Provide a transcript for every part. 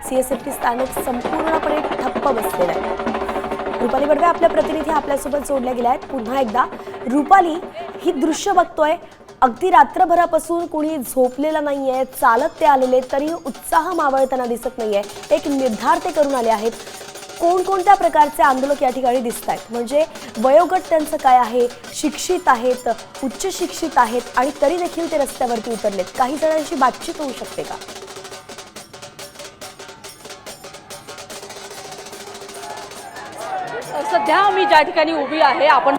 सीएसएफटी स्थानक संपूर्णपणे ठप्प बसलेलं आहे। रुपाली बडवे आपल्या प्रतिनिधी आपल्यासोबत जोडल्या गेल्या आहेत। पुन्हा एकदा रुपाली, ही दृश्य बघतोय, अगदी रात्रभरापासून कोणी झोपलेलं नाहीये, चालत ते आलेले तरी उत्साह मावळताना दिसत नाहीये। एक निर्धार ते करून आले आहेत। कोणकोणत्या प्रकारचे आंदोलक या ठिकाणी दिसत आहेत, म्हणजे वयोगट त्यांचं काय आहे, शिक्षित आहेत, उच्च शिक्षित आहेत आणि तरी देखील ते रस्त्यावरती उतरलेत। काही जणांशी बातचीत होऊ शकते का? सध्या मी ज्या ठिकाणी उभी आहे आपण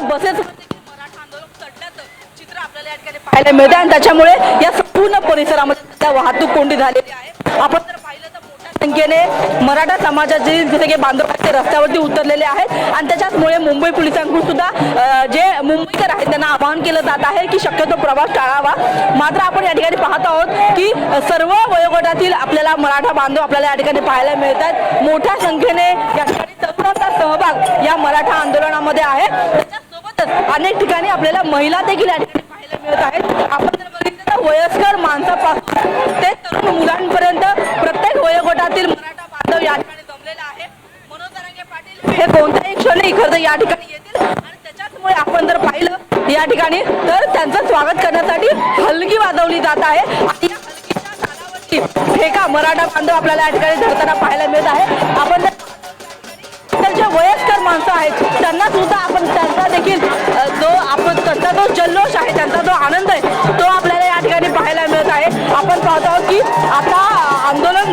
बसेस मराठा आंदोलन चढल्याचं चित्र आपल्याला या ठिकाणी पाहायला मिळते आणि त्याच्यामुळे या संपूर्ण परिसरामध्ये वाहतूक कोंडी झालेली आहे। आपण जर पाहिलं तर मोठ्या संख्येने मराठा समाजाचे जसे की बांधव ते रस्त्यावरती उतरलेले आहेत आणि त्याच्यामुळे मुंबई पोलिसांकडून सुद्धा जे मुंबईकर आहेत त्यांना आवाहन केलं जात आहे की शक्यतो प्रवास टाळावा। मात्र आपण या ठिकाणी पाहत आहोत की सर्व वयोगटातील आपल्याला मराठा बांधव आपल्याला या ठिकाणी पाहायला मिळतात। मोठ्या संख्येने या ठिकाणी तरुणांचा सहभाग या मराठा आंदोलनामध्ये आहे। त्याच्यासोबतच अनेक ठिकाणी आपल्याला महिला देखील या ठिकाणी पाहायला मिळत आहेत। आपण जर बघितलं तर वयस्कर माणसापासून ते तरुण मुलांपर्यंत प्रत्येक वयोगटातील मराठा बांधव या ठिकाणी जमलेला आहे। मनोज जरांगे पाटील हे कोणत्याही क्षणी खरं या ठिकाणी येतील आणि त्याच्यामुळे आपण जर पाहिलं या ठिकाणी तर त्यांचं स्वागत करण्यासाठी हलगी वाजवली जात आहे आणि या हलगीच्या तालावरती ठेका मराठा बांधव आपल्याला या ठिकाणी धरताना पाहायला मिळत आहे। आपण तर जे वयस्कर माणसं आहेत त्यांना सुद्धा आपण त्यांचा देखील जो आपण त्यांचा जो जल्लोष आहे, त्यांचा जो आनंद आहे तो आपल्याला या ठिकाणी पाहायला मिळत आहे। आपण पाहतो आहोत की आता आंदोलन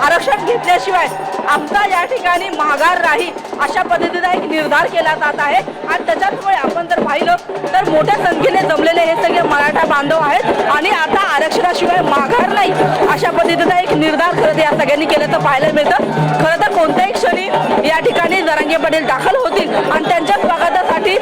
आरक्षण घेतल्याशिवाय आमचा या ठिकाणी माघार राही अशा पद्धतीचा एक निर्धार केला जात आहे आणि त्याच्यामुळे आपण जर पाहिलं तर मोठ्या संख्येने जमलेले हे सगळे मराठा बांधव आहेत आणि आता आरक्षणाशिवाय माघार नाही अशा पद्धतीचा एक निर्धार खरं या सगळ्यांनी केल्याचं पाहायला मिळतं। खरं तर कोणत्याही क्षणी या ठिकाणी जरांगे पाटील दाखल होतील आणि त्यांच्या स्वागतासाठी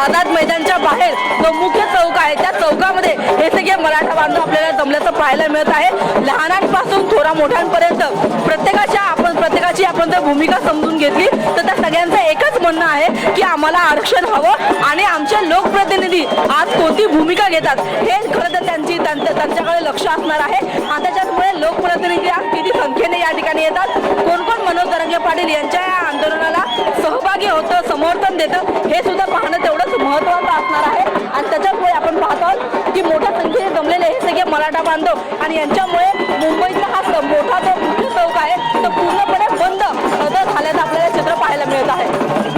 आझाद मैदानच्या बाहेर जो मुख्य चौक आहे त्या चौकामध्ये हे सगळे मराठा बांधव आपल्याला जमल्याचं पाहायला मिळत आहे। लहानांपासून थोरा मोठ्यांपर्यंत प्रत्येकाची आपण जर भूमिका समजून घेतली तर त्या सगळ्यांचं एकच म्हणणं आहे की आम्हाला आरक्षण हवं आणि आमचे लोकप्रतिनिधी आज कोणती भूमिका घेतात हे खरं तर त्यांच्याकडे लक्ष असणार आहे। आणि त्याच्यामुळे लोकप्रतिनिधी आज किती संख्येने या ठिकाणी येतात, कोण कोण मनोज जरांगे पाटील यांच्या या आंदोलनाला सहभागी होतं, समर्थन देतं हे सुद्धा पाहणं तेवढंच महत्त्वाचं असणार आहे। आणि त्याच्यामुळे आपण पाहतो आहोत की मोठ्या संख्येने जमलेले हे सगळे मराठा बांधव आणि यांच्यामुळे मुंबईचा हा मोठा जो मुख्य चौक आहे तो पूर्णपणे बंद झाल्याचं आपल्याला चित्र पाहायला मिळत आहे।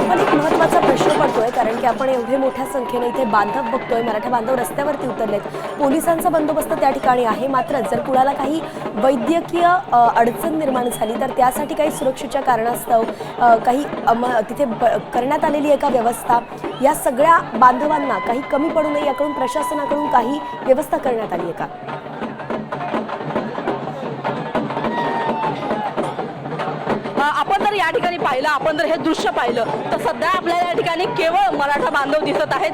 पण एक महत्त्वाचा प्रश्न पडतोय, कारण की आपण एवढे मोठ्या संख्येने इथे बांधव बघतोय, मराठा बांधव रस्त्यावरती उतरलेत, पोलिसांचा बंदोबस्त त्या ठिकाणी आहे। मात्र जर कुणाला काही वैद्यकीय अडचण निर्माण झाली तर त्यासाठी काही सुरक्षेच्या कारणास्तव काही तिथे करण्यात आलेली आहे का व्यवस्था? या सगळ्या बांधवांना काही कमी पडू नये याकडून प्रशासनाकडून काही व्यवस्था करण्यात आली आहे का? आपण जर या ठिकाणी पाहिलं, आपण जर हे दृश्य पाहिलं तर सध्या आपल्याला या ठिकाणी केवळ मराठा बांधव दिसत आहेत।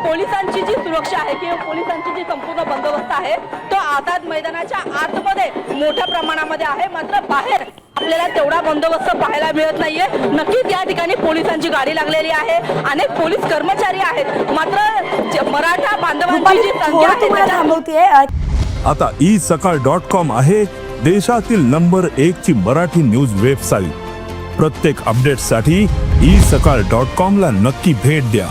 पोलिसांची जी सुरक्षा आहे किंवा पोलिसांची जी संपूर्ण बंदोबस्त आहे तो आझाद मैदानाच्या आतमध्ये मोठ्या प्रमाणामध्ये आहे, मात्र बाहेर आपल्याला तेवढा बंदोबस्त पाहायला मिळत नाहीये। नक्कीच या ठिकाणी पोलिसांची गाडी लागलेली आहे, अनेक पोलीस कर्मचारी आहेत, मात्र मराठा बांधवांची जी संख्या थांबवतीये। आता isakal.com आहे देशातील नंबर 1 ची मराठी न्यूज वेबसाईट। प्रत्येक अपडेटसाठी isakal.com ला नक्की भेट द्या।